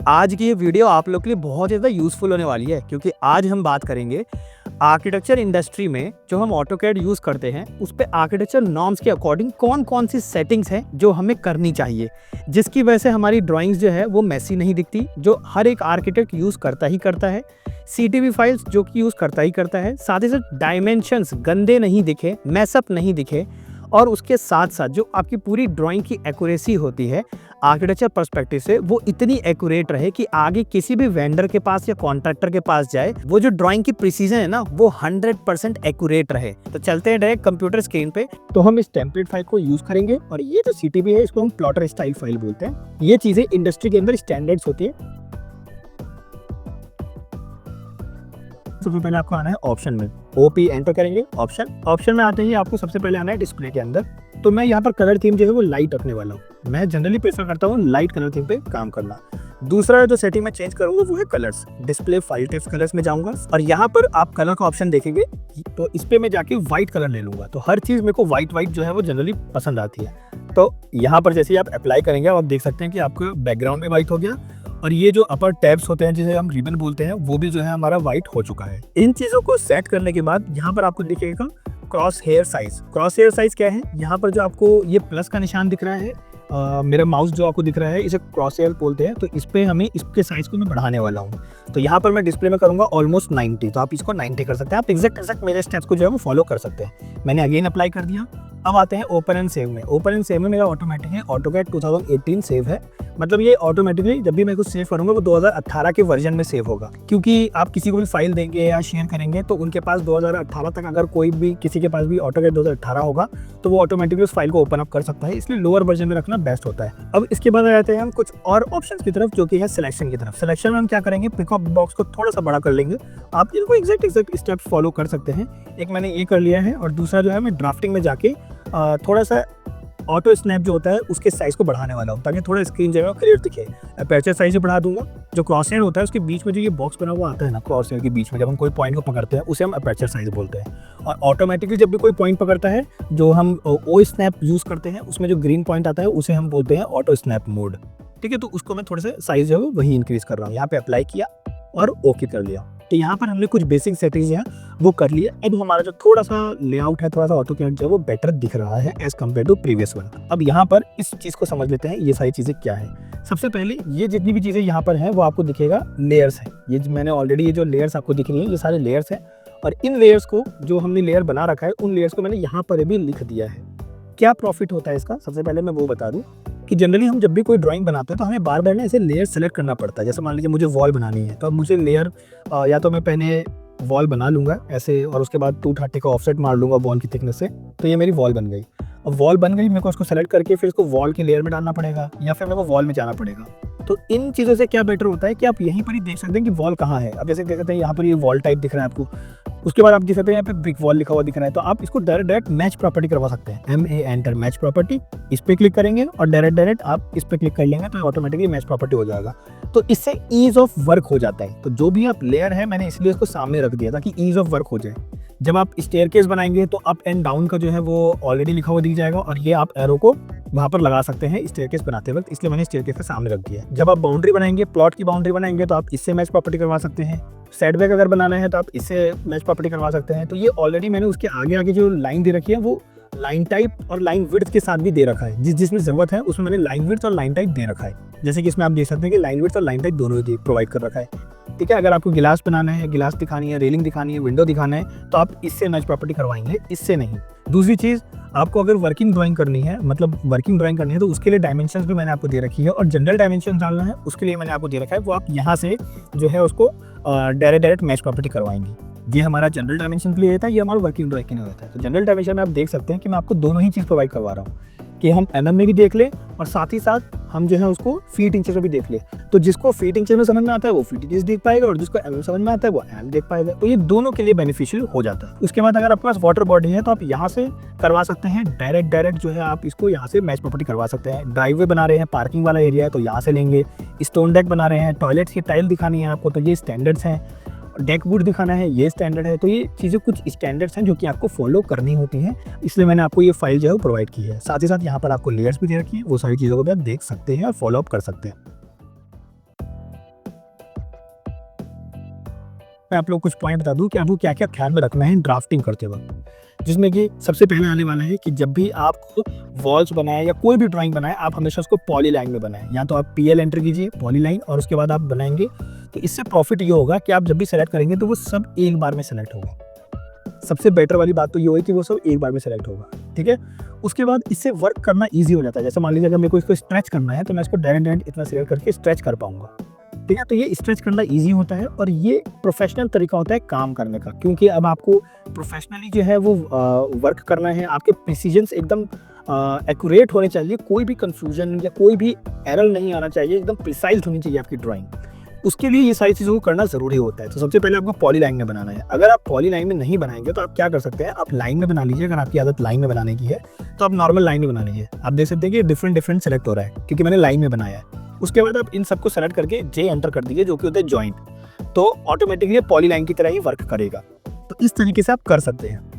आज की ये वीडियो आप लोग के लिए बहुत ज़्यादा यूज़फुल होने वाली है, क्योंकि आज हम बात करेंगे आर्किटेक्चर इंडस्ट्री में जो हम ऑटोकैड यूज़ करते हैं उस पे आर्किटेक्चर नॉर्म्स के अकॉर्डिंग कौन कौन सी सेटिंग्स हैं जो हमें करनी चाहिए, जिसकी वजह से हमारी ड्राइंग्स जो है वो मैसी नहीं दिखती, जो हर एक आर्किटेक्ट यूज़ करता ही करता है। सीटीबी फाइल्स जो कि यूज़ करता ही करता है, साथ ही साथ डायमेंशंस गंदे नहीं दिखे, मैसअप नहीं दिखे, और उसके साथ साथ जो आपकी पूरी ड्राइंग की एक्यूरेसी होती है आर्किटेक्चर पर्सपेक्टिव से वो इतनी एक्यूरेट रहे कि आगे किसी भी वेंडर के पास या कॉन्ट्रैक्टर के पास जाए वो जो ड्राइंग की प्रिसीजन है ना वो 100% एक्यूरेट रहे। तो चलते हैं डायरेक्ट कंप्यूटर स्क्रीन पे। तो हम इस टेम्पलेट फाइल को यूज करेंगे और ये जो सीटीबी है इसको हम प्लॉटर स्टाइल फाइल बोलते हैं। ये चीजें इंडस्ट्री के अंदर स्टैंडर्ड्स होती है। सबसे पहले आपको आना है ऑप्शन में, ओपी एंटर करेंगे। ऑप्शन में आते ही आपको सबसे पहले आना है डिस्प्ले के अंदर। तो मैं यहाँ पर कलर थीम जो है वो लाइट रखने वाला हूँ। मैं जनरली प्रेफर करता हूँ लाइट कलर थीम पे काम करना। दूसरा जो सेटिंग मैं चेंज करूँगा वो है colours. Display file text colours में जाऊँगा और यहाँ पर आप कलर का ऑप्शन देखेंगे तो इस पे मैं जाके व्हाइट कलर ले लूँगा। तो हर चीज़ मेरे को व्हाइट जो है वो जनरली पसंद आती है। तो यहाँ पर जैसे ही आप अप्लाई करेंगे आप देख सकते हैं कि आपको बैकग्राउंड में व्हाइट हो गया और ये जो अपर टैब्स होते हैं जिसे हम रिबन बोलते हैं वो भी जो है हमारा व्हाइट हो चुका है। इन चीज़ों को सेट करने के बाद यहाँ पर आपको दिखेगा cross hair size. Cross hair size क्या है? यहाँ पर जो आपको ये प्लस का निशान दिख रहा है, मेरा माउस जो आपको दिख रहा है इसे क्रॉस हेयर बोलते हैं। तो इस पे हमें इसके साइज को मैं बढ़ाने वाला हूँ। तो यहाँ पर मैं डिस्प्ले में करूँगा ऑलमोस्ट 90। तो आप इसको 90 कर सकते हैं। आप एग्जैक्ट मेरे स्टेप्स को जो है वो फॉलो कर सकते हैं। मैंने अगेन अप्लाई कर दिया। अब आते हैं ओपन एंड सेव में। ओपन एंड सेव में मेरा ऑटोमेटिक है ऑटोकैड 2018 सेव है। मतलब ये ऑटोमेटिकली जब भी मैं कुछ सेव करूंगा वो 2018 के वर्जन में सेव होगा, क्योंकि आप किसी को भी फाइल देंगे या शेयर करेंगे तो उनके पास 2018 तक अगर कोई भी किसी के पास भी ऑटोकैड 2018 होगा तो वो ऑटोमेटिकली उस फाइल को ओपन अप कर सकता है। इसलिए लोअर वर्जन में रखना बेस्ट होता है। अब इसके बाद आ जाते हैं हम कुछ और ऑप्शंस की तरफ, जो कि है सिलेक्शन की तरफ। सिलेक्शन में हम क्या करेंगे, पिकअप बॉक्स को थोड़ा सा बड़ा कर लेंगे। आप इनको एग्जैक्ट स्टेप्स फॉलो कर सकते हैं। एक मैंने ये कर लिया है और दूसरा जो है मैं ड्राफ्टिंग में जाके थोड़ा सा ऑटो स्नैप जो होता है उसके साइज को बढ़ाने वाला हूँ ताकि थोड़ा स्क्रीन जो है क्लियर दिखे। अपर्चर साइज से बढ़ा दूंगा। जो क्रॉस हेयर होता है उसके बीच में जो ये बॉक्स बना हुआ आता है ना, क्रॉस हेयर के बीच में जब हम कोई पॉइंट को पकड़ते हैं उसे हम अपर्चर साइज बोलते हैं। और ऑटोमेटिकली जब भी कोई पॉइंट पकड़ता है जो हम ओ स्नैप यूज करते हैं उसमें जो ग्रीन पॉइंट आता है उसे हम बोलते हैं ऑटो स्नैप मोड। ठीक है, तो उसको मैं थोड़ा सा साइज जो है वही इंक्रीज कर रहा हूँ। यहाँ पे अप्लाई किया और ओके कर लिया। तो यहाँ पर हमने कुछ बेसिक सेटिंग्स हैं वो कर लिए। अब हमारा जो थोड़ा सा लेआउट है, थोड़ा सा ऑटोकैड जो है वो बेटर दिख रहा है as compare to previous one. अब यहाँ पर इस चीज़ को समझ लेते हैं ये सारी चीज़ें क्या है। सबसे पहले ये जितनी भी चीज़ें यहाँ पर हैं वो आपको दिखेगा लेयर्स है। ये मैंने ऑलरेडी ये जो लेयर्स आपको दिख रही है ये सारे लेयर्स हैं और इन लेयर्स को जो हमने लेयर बना रखा है उन लेयर्स को मैंने यहाँ पर भी लिख दिया है। क्या प्रॉफिट होता है इसका, सबसे पहले मैं वो बता दूँ कि जनरली हम जब भी कोई ड्राइंग बनाते हैं तो हमें बार बार ना ऐसे लेयर सेलेक्ट करना पड़ता है। जैसे मान लीजिए मुझे वॉल बनानी है तो अब मुझे लेयर या तो मैं पहले वॉल बना लूँगा ऐसे और उसके बाद 230 का ऑफसेट मार लूँगा वॉल की थिकनेस से, तो ये मेरी वॉल बन गई। अब वॉल बन गई, मेरे को उसको सेलेक्ट करके फिर इसको वॉल की लेयर में डालना पड़ेगा या फिर मेरे को वॉल में जाना पड़ेगा। तो इन चीज़ों से क्या बेटर होता है कि आप यहीं पर ही देख सकते हैं कि वॉल कहाँ है। अब जैसे देख सकते हैं यहाँ पर ये वॉल टाइप दिख रहा है आपको, उसके बाद आप देख सकते हैं यहाँ पे ब्रिक वॉल लिखा हुआ दिख रहा है। तो आप इसको डायरेक्ट मैच प्रॉपर्टी करवा सकते हैं। MA एंटर मैच प्रॉपर्टी, इस पे क्लिक करेंगे और डायरेक्ट आप इस पे क्लिक कर लेंगे तो ऑटोमेटिकली मैच प्रॉपर्टी हो जाएगा। तो इससे ईज ऑफ वर्क हो जाता है। तो जो भी आप लेयर है मैंने इसलिए इसको सामने रख दिया ताकि ईज ऑफ वर्क हो जाए। जब आप स्टेयरकेस बनाएंगे तो अप एंड डाउन का जो है वो ऑलरेडी लिखा हुआ दिख जाएगा और ये आप एरो को वहाँ पर लगा सकते हैं स्टेयरकेस बनाते वक्त, इसलिए मैंने स्टेयरकेस के सामने रख दिया है। जब आप बाउंड्री बनाएंगे, प्लॉट की बाउंड्री बनाएंगे तो आप इससे मैच प्रॉपर्टी करवा सकते हैं। सेटबैक अगर बनाना है तो आप इससे मैच प्रॉपर्टी करवा सकते हैं। तो ये ऑलरेडी मैंने उसके आगे जो लाइन दे रखी है वो लाइन टाइप और लाइन विड्थ के साथ भी दे रखा है। जिसमें जरूरत है उसमें मैंने लाइन विड्थ और लाइन टाइप दे रखा है। जैसे कि इसमें आप देख सकते हैं कि लाइन विड्थ और लाइन टाइप दोनों ही प्रोवाइड कर रखा है। ठीक है, अगर आपको गिलास बनाना है, गिलास दिखानी है, रेलिंग दिखानी है, विंडो दिखाना है तो आप इससे मैच प्रॉपर्टी करवाएंगे, इससे नहीं। दूसरी चीज़, आपको अगर वर्किंग ड्राइंग करनी है, मतलब वर्किंग ड्राइंग करनी है तो उसके लिए डायमेंशंस भी मैंने आपको दे रखी है और जनरल डायमेंशन डालना है उसके लिए मैंने आपको दे रखा है। वो आप यहाँ से जो है उसको डायरेक्ट मैच प्रॉपर्टी करवाएंगे। ये हमारा जनरल डायमेंशन के लिए होता है, ये हमारा वर्किंग ड्राइंग के लिए होता है। तो जनरल डायमेंशन में आप देख सकते हैं कि मैं आपको दोनों ही चीज़ प्रोवाइड करवा रहा हूँ कि हम mm में भी देख लें और साथ ही साथ हम जो है उसको फीट इंचेस में भी देख लें। तो जिसको फीट इंचेस में समझ में आता है वो फीट इंचेस देख पाएगा और जिसको mm समझ में आता है वो mm देख पाएगा। तो ये दोनों के लिए बेनिफिशियल हो जाता है। उसके बाद अगर आपके पास वाटर बॉडी है तो आप यहाँ से करवा सकते हैं डायरेक्ट जो है आप इसको यहाँ से मैच प्रॉपर्टी करवा सकते हैं। ड्राइववे बना रहे हैं, पार्किंग वाला एरिया है तो यहाँ से लेंगे। स्टोन डेक बना रहे हैं, टॉयलेट्स की टाइल दिखानी है आपको तो ये स्टैंडर्ड्स हैं। डेक वुड दिखाना है ये स्टैंडर्ड है। तो ये चीज़ें कुछ स्टैंडर्ड्स हैं जो कि आपको फॉलो करनी होती हैं, इसलिए मैंने आपको ये फाइल जो है प्रोवाइड की है। साथ ही साथ यहाँ पर आपको लेयर्स भी दे रखी है, वो सारी चीज़ों को भी आप देख सकते हैं और फॉलो अप कर सकते हैं। मैं आप लोग कुछ पॉइंट बता दूं कि आपको क्या क्या ख्याल में रखना है ड्राफ्टिंग करते वक्त, जिसमें कि सबसे पहले आने वाला है कि जब भी आप वॉल्स बनाए या कोई भी ड्राइंग बनाए, आप हमेशा उसको पॉली लाइन में बनाएं। या तो आप PL एंटर कीजिए, पॉली लाइन, और उसके बाद आप बनाएंगे। तो इससे प्रॉफिट ये होगा कि आप जब भी सेलेक्ट करेंगे तो वो सब एक बार में सेलेक्ट होगा। सबसे बेटर वाली बात तो ये होगी कि वो सब एक बार में सेलेक्ट होगा, ठीक है। उसके बाद इससे वर्क करना ईजी हो जाता है। जैसे मान लीजिए अगर मेरे को इसको स्ट्रेच करना है तो मैं इसको डायरेक्ट इतना सेलेक्ट करके स्ट्रेच कर पाऊंगा, ठीक है। तो ये स्ट्रेच करना ईजी होता है और ये प्रोफेशनल तरीका होता है काम करने का, क्योंकि अब आपको प्रोफेशनली जो है वो वर्क करना है। आपके प्रिसीजन्स एकदम एक्यूरेट होने चाहिए, कोई भी कंफ्यूजन या कोई भी एरर नहीं आना चाहिए, एकदम प्रिसाइज होनी चाहिए आपकी ड्राइंग। उसके लिए ये सारी चीज़ों को करना ज़रूरी होता है। तो सबसे पहले आपको पॉली लाइन में बनाना है। अगर आप पॉली लाइन में नहीं बनाएंगे तो आप क्या कर सकते हैं, आप लाइन में बना लीजिए। अगर आपकी आदत लाइन में बनाने की है तो आप नॉर्मल लाइन में बना लीजिए। आप देख सकते हैं कि डिफरेंट सेलेक्ट हो रहा है क्योंकि मैंने लाइन में बनाया है। उसके बाद आप इन सबको सेलेक्ट करके J एंटर कर दीजिए, जो कि होता है जॉइंट। तो ऑटोमेटिकली पॉली लाइन की तरह ही वर्क करेगा। तो इस तरीके से आप कर सकते हैं।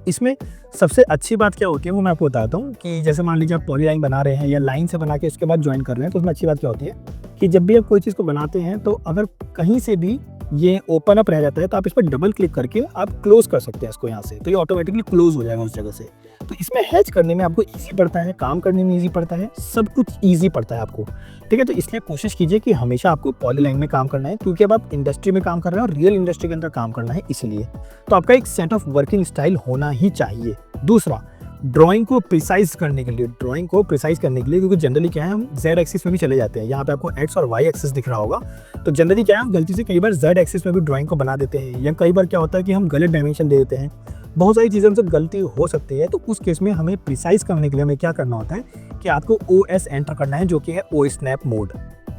इसमें सबसे अच्छी बात क्या होती है वो मैं आपको बताता हूँ कि जैसे मान लीजिए आप पॉली लाइन बना रहे हैं या लाइन से बना के उसके बाद ज्वाइन कर रहे हैं, तो उसमें अच्छी बात क्या होती है कि जब भी आप कोई चीज़ को बनाते हैं तो अगर कहीं से भी ये ओपन अप रह जाता है तो आप इस पर डबल क्लिक करके आप क्लोज कर सकते हैं इसको यहाँ से, तो ये ऑटोमेटिकली क्लोज हो जाएगा उस जगह से। तो इसमें हैच करने में आपको इजी पड़ता है, काम करने में इजी पड़ता है, सब कुछ इजी पड़ता है आपको, ठीक है। तो इसलिए कोशिश कीजिए कि हमेशा आपको पॉली लाइन में काम करना है, क्योंकि अब आप इंडस्ट्री में काम कर रहे हैं और रियल इंडस्ट्री के अंदर काम करना है, इसलिए तो आपका एक सेट ऑफ वर्किंग स्टाइल होना ही चाहिए। दूसरा, ड्राइंग को प्रिसाइज करने के लिए, क्योंकि जनरली क्या है हम Z एक्सिस में भी चले जाते हैं। यहाँ पे आपको X और Y एक्सिस दिख रहा होगा। तो जनरली क्या है हम गलती से कई बार Z एक्सिस में भी ड्राइंग को बना देते हैं, या कई बार क्या होता है कि हम गलत डायमेंशन दे देते हैं। बहुत सारी चीज़ों से गलती हो सकती है। तो उस केस में हमें प्रिसाइज करने के लिए हमें क्या करना होता है कि आपको OS एंटर करना है, जो कि है ओ स्नैप मोड।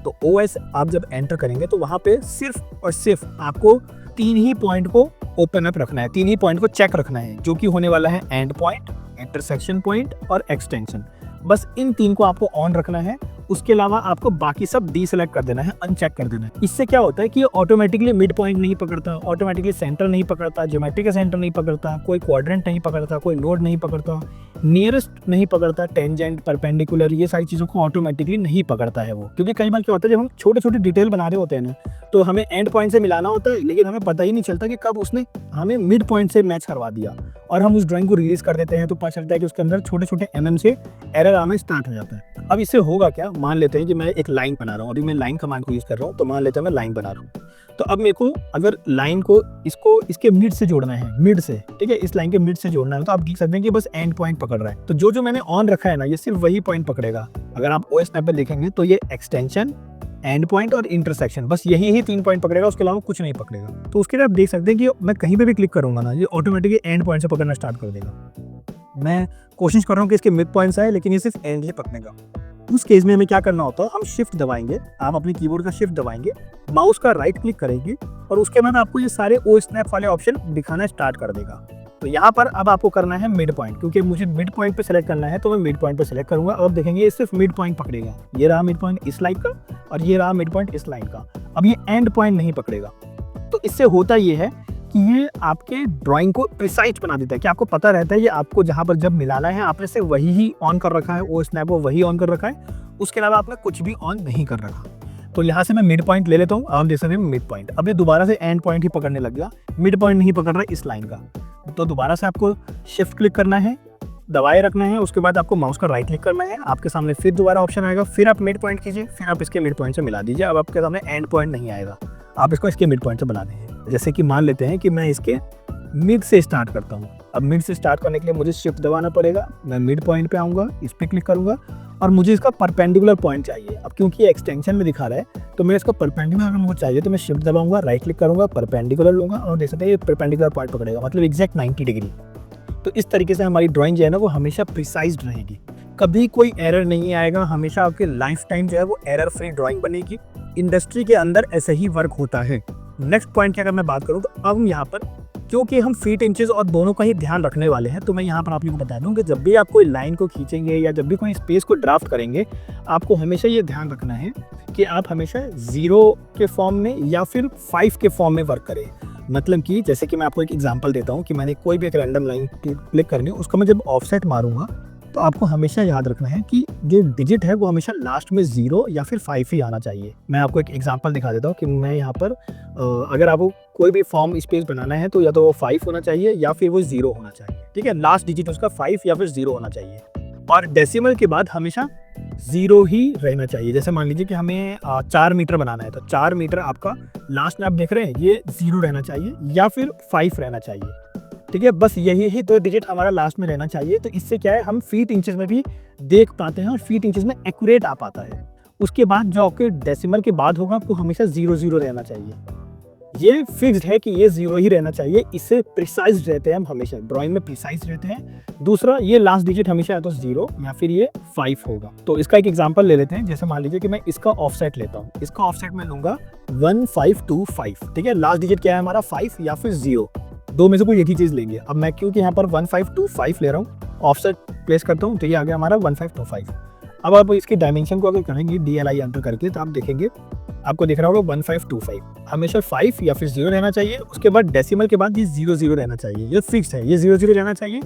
तो OS आप जब एंटर करेंगे तो वहाँ पे सिर्फ और सिर्फ आपको 3 ही पॉइंट को ओपन अप रखना है, 3 ही पॉइंट को चेक रखना है, जो कि होने वाला है एंड पॉइंट, इंटरसेक्शन पॉइंट और एक्सटेंशन। बस इन 3 को आपको ऑन रखना है। उसके अलावा आपको बाकी सब डीसेलेक्ट कर देना है, अनचेक कर देना है। इससे क्या होता है कि ये ऑटोमेटिकली मिड पॉइंट नहीं पकड़ता, ऑटोमेटिकली सेंटर नहीं पकड़ता, ज्योमेट्री का सेंटर नहीं पकड़ता, कोई क्वाड्रेंट नहीं पकड़ता, कोई नोड नहीं पकड़ता, नियरेस्ट नहीं पकड़ता, टेंजेंट, परपेंडिकुलर, ये सारी चीज़ों को ऑटोमेटिकली नहीं पकड़ता है वो। क्योंकि कई बार क्या होता है जब हम छोटे छोटे डिटेल बना रहे होते हैं ना, तो हमें एंड पॉइंट से मिलाना होता है, लेकिन हमें पता ही नहीं चलता कि कब उसने हमें मिड पॉइंट से मैच करवा दिया और हम उस ड्राइंग को रिलीज कर देते हैं। तो पता चलता है कि उसके अंदर छोटे छोटे mm से एरर आना स्टार्ट हो जाता है। अब इससे होगा क्या, मान लेते हैं कि मैं एक लाइन बना रहा हूँ, अभी मैं लाइन कमांड को यूज़ कर रहा हूँ। तो मान लेते हैं मैं लाइन बना रहा हूँ, तो अब मेरे को अगर लाइन को इसको इसके मिड से जोड़ना है, मिड से, ठीक है, इस लाइन के मिड से जोड़ना है, तो आप देख सकते हैं कि बस एंड पॉइंट पकड़ रहा है। तो जो मैंने ऑन रखा है ना, ये सिर्फ वही पॉइंट पकड़ेगा। अगर आप OS स्नैप पे देखेंगे तो ये एक्सटेंशन, एंड पॉइंट और इंटरसेक्शन, बस यही ही 3 पॉइंट पकड़ेगा, उसके अलावा कुछ नहीं पकड़ेगा। तो उसके लिए आप देख सकते हैं कि मैं कहीं पे भी क्लिक करूंगा ना, ये ऑटोमेटिकली एंड पॉइंट से पकड़ना स्टार्ट कर देगा। मैं कोशिश कर रहा हूँ कि इसके मिड पॉइंट आए, लेकिन ये सिर्फ एंड ही पकड़ेगा। उस केस में हमें क्या करना होता है, हम शिफ्ट दबाएंगे, आप अपने कीबोर्ड का शिफ्ट दबाएंगे, माउस का राइट क्लिक करेंगे और उसके बाद आपको ये सारे ओ स्नैप वाले ऑप्शन दिखाना स्टार्ट कर देगा। तो यहाँ पर अब आपको करना है मिड पॉइंट, क्योंकि मुझे मिड पॉइंट पे सेलेक्ट करना है, तो मैं मिड पॉइंट पे सेलेक्ट करूंगा। अब देखेंगे ये सिर्फ मिड पॉइंट पकड़ेगा। ये रहा मिड पॉइंट इस लाइन का और ये रहा मिड पॉइंट इस लाइन का। अब ये एंड पॉइंट नहीं पकड़ेगा। तो इससे होता ये है कि ये आपके ड्राइंग को प्रिसाइज बना देता है, कि आपको पता रहता है ये आपको जहाँ पर जब मिलाना है आपने से वही ही ऑन कर रखा है, ओ स्नैप वो वही ऑन कर रखा है, उसके अलावा आपने कुछ भी ऑन नहीं कर रखा। तो यहाँ से मैं मिड पॉइंट ले लेता हूँ। आप देख सकते हैं मिड पॉइंट, अब ये दोबारा से एंड पॉइंट ही पकड़ने लग गया, मिड पॉइंट नहीं पकड़ रहा है इस लाइन का। तो दोबारा से आपको शिफ्ट क्लिक करना है, दबाए रखना है, उसके बाद आपको माउस का राइट क्लिक करना है, आपके सामने फिर दोबारा ऑप्शन आएगा, फिर आप मिड पॉइंट कीजिए, फिर आप इसके मिड पॉइंट से मिला दीजिए। अब आपके सामने एंड पॉइंट नहीं आएगा, आप इसको इसके मिड पॉइंट से बना दीजिए। जैसे कि मान लेते हैं कि मैं इसके मिड से स्टार्ट करता हूँ। अब मिड से स्टार्ट करने के लिए मुझे शिफ्ट दबाना पड़ेगा, मैं मिड पॉइंट पे आऊँगा, इस पर क्लिक करूँगा और मुझे इसका परपेंडिकुलर पॉइंट चाहिए। अब क्योंकि ये एक्सटेंशन में दिखा रहा है तो मैं इसका परपेंडिकुलर अगर मुझे चाहिए तो मैं शिफ्ट दबाऊंगा, राइट क्लिक करूँगा, परपेंडिकुलर लूँगा और देख सकते हैं ये परपेंडिकुलर पॉइंट पकड़ेगा, मतलब एग्जैक्ट 90 डिग्री। तो इस तरीके से हमारी ड्राइंग जो है ना वो हमेशा प्रिसाइज्ड रहेगी, कभी कोई एरर नहीं आएगा, हमेशा आपके लाइफ टाइम जो है वो एरर फ्री ड्राइंग बनेगी। इंडस्ट्री के अंदर ऐसे ही वर्क होता है। नेक्स्ट पॉइंट की अगर मैं बात करूँ तो अब हम यहाँ पर क्योंकि हम फीट इंचेस और दोनों का ही ध्यान रखने वाले हैं, तो मैं यहाँ पर आप लोगों को बता दूं कि जब भी आप कोई लाइन को खींचेंगे या जब भी कोई स्पेस को ड्राफ्ट करेंगे, आपको हमेशा ये ध्यान रखना है कि आप हमेशा 0 के फॉर्म में या फिर 5 के फॉर्म में वर्क करें। मतलब कि जैसे कि मैं आपको एक एग्जांपल देता हूँ कि मैंने कोई भी एक रैंडम लाइन क्लिक करनी है, उसको मैं जब ऑफसेट मारूंगा तो आपको हमेशा याद रखना है कि जो डिजिट है वो हमेशा लास्ट में 0 या फिर 5 ही आना चाहिए। मैं आपको एक एग्जांपल दिखा देता हूँ कि मैं यहाँ पर अगर आपको कोई भी फॉर्म स्पेस बनाना है तो या तो वो 5 होना चाहिए या फिर वो 0 होना चाहिए, ठीक है। लास्ट डिजिट उसका 5 या फिर 0 होना चाहिए और डेसिमल के बाद हमेशा 0 ही रहना चाहिए। जैसे मान लीजिए कि हमें 4 मीटर बनाना है तो 4 मीटर आपका लास्ट में आप देख रहे हैं ये 0 रहना चाहिए या फिर 5 रहना चाहिए, ठीक है। बस यही ही तो डिजिट हमारा लास्ट में रहना चाहिए। तो इससे क्या है, हम फीट इंचेस में भी देख पाते हैं और फीट इंचेस में एक्यूरेट आ पाता है। उसके बाद जो आपके डेसिमल के बाद होगा आपको हमेशा 0 रहना चाहिए। ये फिक्स्ड है कि ये 0 ही रहना चाहिए, इससे प्रिसाइज रहते हैं हम हमेशा, ड्राइंग में प्रिसाइज रहते हैं। दूसरा, ये लास्ट डिजिट हमेशा या तो 0 या फिर ये 5 होगा। तो इसका एक एग्जांपल ले लेते हैं। जैसे मान लीजिए कि मैं इसका ऑफसेट लेता हूँ, इसका ऑफसेट मैं लूंगा 1525, ठीक है। लास्ट डिजिट क्या है हमारा, 5 या फिर 0, दो में से कोई एक ही चीज लेंगे। अब मैं क्योंकि यहाँ पर 1525 ले रहा हूँ, ऑफसेट प्लेस करता हूँ तो ये आ गया हमारा 1525। अब आप इसकी डायमेंशन को अगर करेंगे DLI एंटर करके तो आप देखेंगे आपको दिख रहा होगा 1525। हमेशा 5 या फिर 0 रहना चाहिए, उसके बाद डेसिमल के बाद ये 0 रहना चाहिए, ये फिक्स है, ये 0 रहना चाहिए।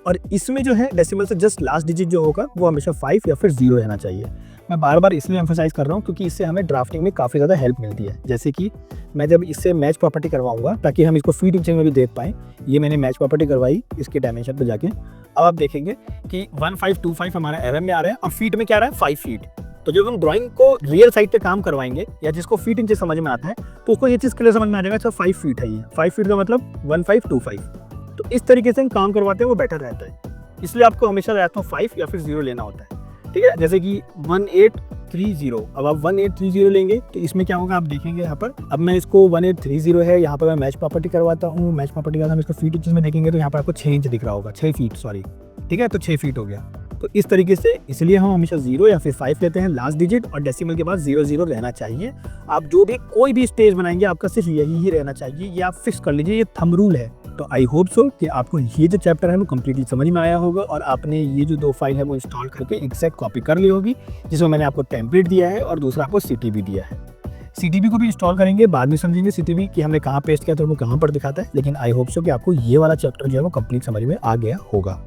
और इसमें जो है डेसिमल से जस्ट लास्ट डिजिट जो होगा वो हमेशा 5 या फिर 0 रहना चाहिए। मैं बार बार इसलिए एम्फोसाइज कर रहा हूँ क्योंकि इससे हमें ड्राफ्टिंग में काफ़ी ज़्यादा हेल्प मिलती है। जैसे कि मैं जब इससे मैच प्रॉपर्टी करवाऊंगा ताकि हम इसको फीट इंचेस में भी देख पाएँ, ये मैंने मैच प्रॉपर्टी करवाई इसके डायमेंशन पर जाके। अब आप देखेंगे कि 1525 हमारा mm में आ रहा है और फीट में क्या आ रहा है, 5 फीट। तो जब हम ड्राइंग को रियल साइड पे काम करवाएंगे या जिसको फीट इंचेस समझ में आता है तो उसको ये चीज़ क्लियर समझ में आ जाएगा, अच्छा 5 फीट है, ये 5 फीट का मतलब 1525। तो इस तरीके से हम काम करवाते हैं वो बेटर रहता है। इसलिए आपको हमेशा या तो 5 या फिर 0 लेना होता है, ठीक है। जैसे कि 1830, अब आप 1830 लेंगे तो इसमें क्या होगा आप देखेंगे यहाँ पर। अब मैं इसको 1830 है, यहाँ पर मैं मैच प्रॉपर्टी करवाता हूँ। मैच प्रॉपर्टी का हम इसको फीट इंचेस में देखेंगे तो यहाँ पर आपको 6 इंच दिख रहा होगा, 6 फीट सॉरी, ठीक है। तो 6 फीट हो गया। तो इस तरीके से इसलिए हम हमेशा 0 या फिर 5 लेते हैं लास्ट डिजिट और डेसिमल के बाद 0 रहना चाहिए। आप जो भी कोई भी स्टेज बनाएंगे आपका सिर्फ यही ही रहना चाहिए, ये आप फिक्स कर लीजिए, ये थंब रूल है। तो आई होप सो कि आपको ये जो चैप्टर है वो कम्प्लीटली समझ में आया होगा और आपने ये जो 2 फाइल है वो इंस्टॉल करके एग्जैक्ट कॉपी कर ली होगी, जिसमें मैंने आपको टेम्पलेट दिया है और दूसरा आपको CTB दिया है। CTB को भी इंस्टॉल करेंगे, बाद में समझेंगे CTB कि हमने कहाँ पेस्ट किया था और वो कहाँ पर दिखाता है। लेकिन आई होप सो कि आपको ये वाला चैप्टर जो है वो कंप्लीट समझ में आ गया होगा।